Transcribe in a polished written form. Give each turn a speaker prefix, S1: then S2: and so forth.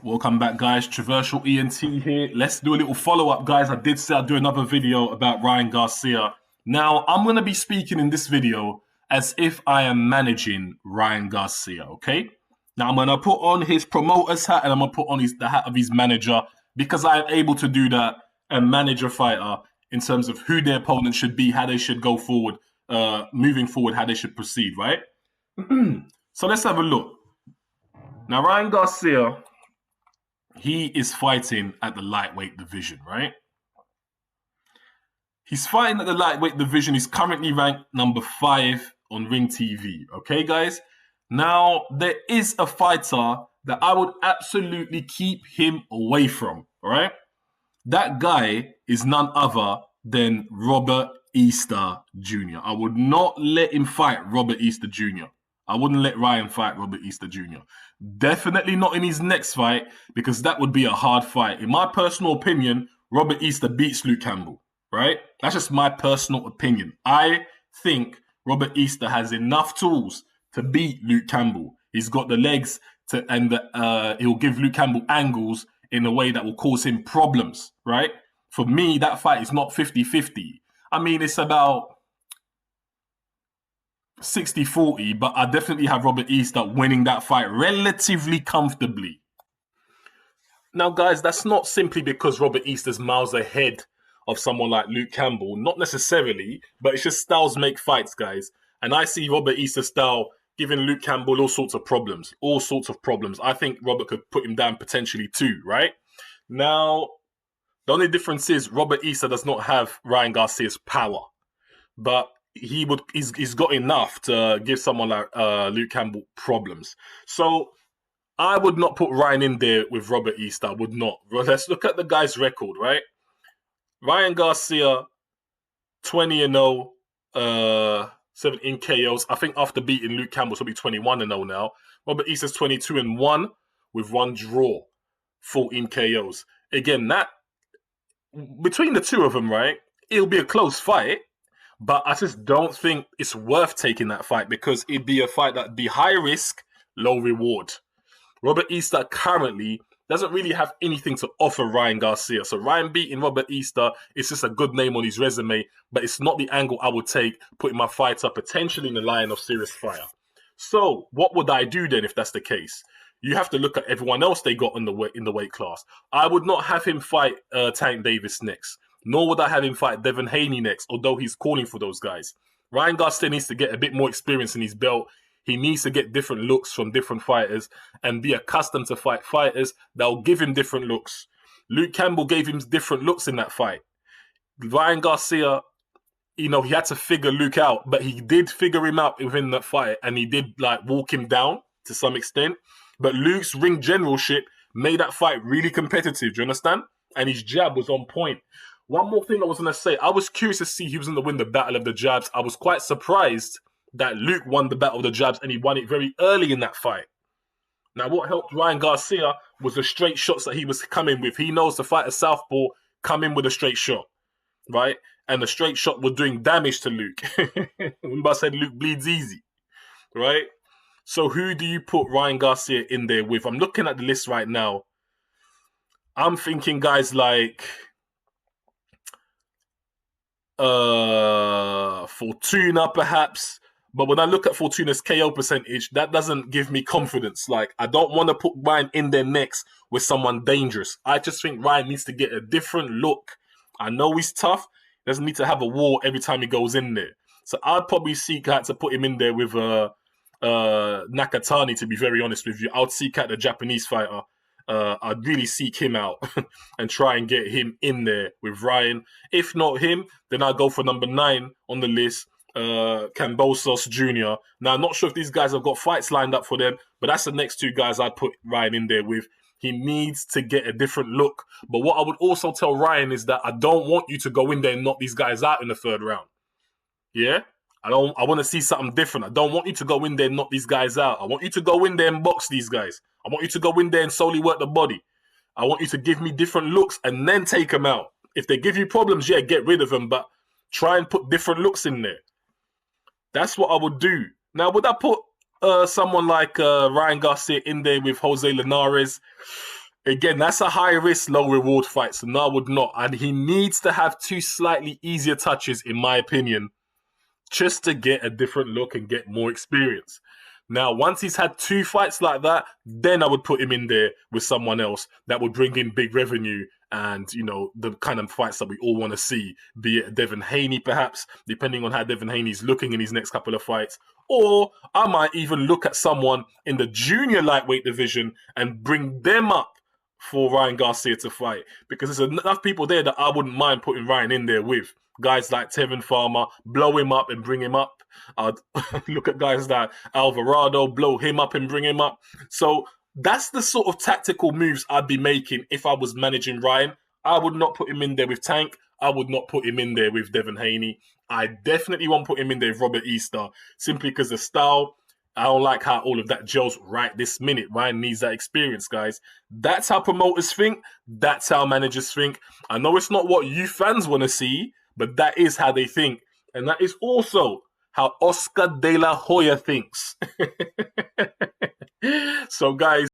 S1: Welcome back, guys. Traversal ENT here. Let's do a little follow-up, guys. I did say I'd do another video about Ryan Garcia. Now, I'm going to be speaking in this video as if I am managing Ryan Garcia, okay? Now, I'm going to put on his promoter's hat and I'm going to put on the hat of his manager because I am able to do that and manage a fighter in terms of who their opponent should be, how they should go forward, moving forward, how they should proceed, right? So let's have a look. Now, Ryan Garcia, he is fighting at the lightweight division, right? He's fighting at the lightweight division. He's currently ranked number 5 on Ring TV, okay, guys? Now, there is a fighter that I would absolutely keep him away from, all right? That guy is none other than Robert Easter Jr. I would not let him fight Robert Easter Jr. I wouldn't let Ryan fight Robert Easter Jr. Definitely not in his next fight because that would be a hard fight. In my personal opinion, Robert Easter beats Luke Campbell, right? That's just my personal opinion. I think Robert Easter has enough tools to beat Luke Campbell. He's got the legs and he'll give Luke Campbell angles in a way that will cause him problems, right? For me, that fight is not 50-50. I mean, it's about 60-40, but I definitely have Robert Easter winning that fight relatively comfortably. Now, guys, that's not simply because Robert Easter's miles ahead of someone like Luke Campbell. Not necessarily, but it's just styles make fights, guys. And I see Robert Easter's style giving Luke Campbell all sorts of problems. All sorts of problems. I think Robert could put him down potentially too, right? Now, the only difference is Robert Easter does not have Ryan Garcia's power. But he's got enough to give someone like Luke Campbell problems. So I would not put Ryan in there with Robert Easter. I would not. Let's look at the guy's record, right? Ryan Garcia, 20-0, 17 KOs. I think after beating Luke Campbell, he'll be 21-0 now. Robert Easter's 22-1 with 1 draw, 14 KOs. Again, that between the two of them, right? It'll be a close fight. But I just don't think it's worth taking that fight because it'd be a fight that'd be high risk, low reward. Robert Easter currently doesn't really have anything to offer Ryan Garcia. So Ryan beating Robert Easter is just a good name on his resume, but it's not the angle I would take putting my fighter potentially in the line of serious fire. So what would I do then if that's the case? You have to look at everyone else they got in the weight class. I would not have him fight Tank Davis next. Nor would I have him fight Devin Haney next, although he's calling for those guys. Ryan Garcia needs to get a bit more experience in his belt. He needs to get different looks from different fighters and be accustomed to fight fighters that will give him different looks. Luke Campbell gave him different looks in that fight. Ryan Garcia, he had to figure Luke out, but he did figure him out within that fight and he did walk him down to some extent. But Luke's ring generalship made that fight really competitive, do you understand? And his jab was on point. One more thing I was going to say, I was curious to see who was going to win the battle of the jabs. I was quite surprised that Luke won the battle of the jabs and he won it very early in that fight. Now, what helped Ryan Garcia was the straight shots that he was coming with. He knows to fight a southpaw, come in with a straight shot, right? And the straight shot was doing damage to Luke. Remember I said Luke bleeds easy, right? So who do you put Ryan Garcia in there with? I'm looking at the list right now. I'm thinking guys like Fortuna perhaps, but when I look at Fortuna's KO percentage, that doesn't give me confidence. I don't want to put Ryan in there next with someone dangerous. I just think Ryan needs to get a different look. I know he's tough, he doesn't need to have a war every time he goes in there. So I'd probably seek out to put him in there with Nakatani, to be very honest with you. I would seek out the Japanese fighter. I'd really seek him out and try and get him in there with Ryan. If not him, then I'll go for number 9 on the list, Kambosos Jr. Now, I'm not sure if these guys have got fights lined up for them, but that's the next 2 guys I'd put Ryan in there with. He needs to get a different look. But what I would also tell Ryan is that I don't want you to go in there and knock these guys out in the 3rd round. Yeah? I want to see something different. I don't want you to go in there and knock these guys out. I want you to go in there and box these guys. I want you to go in there and solely work the body. I want you to give me different looks and then take them out. If they give you problems, yeah, get rid of them, but try and put different looks in there. That's what I would do. Now, would I put someone like Ryan Garcia in there with Jose Linares? Again, that's a high risk, low reward fight, so no, I would not. And he needs to have two slightly easier touches, in my opinion, just to get a different look and get more experience. Now, once he's had two fights like that, then I would put him in there with someone else that would bring in big revenue and, you know, the kind of fights that we all want to see, be it Devin Haney, perhaps, depending on how Devin Haney's looking in his next couple of fights. Or I might even look at someone in the junior lightweight division and bring them up for Ryan Garcia to fight, because there's enough people there that I wouldn't mind putting Ryan in there with. Guys like Tevin Farmer, blow him up and bring him up. I'd look at guys like Alvarado, blow him up and bring him up. So that's the sort of tactical moves I'd be making if I was managing Ryan. I would not put him in there with Tank. I would not put him in there with Devin Haney. I definitely won't put him in there with Robert Easter, simply because the style, I don't like how all of that gels right this minute. Ryan needs that experience, guys. That's how promoters think. That's how managers think. I know it's not what you fans want to see, but that is how they think. And that is also how Oscar De La Hoya thinks. So, guys,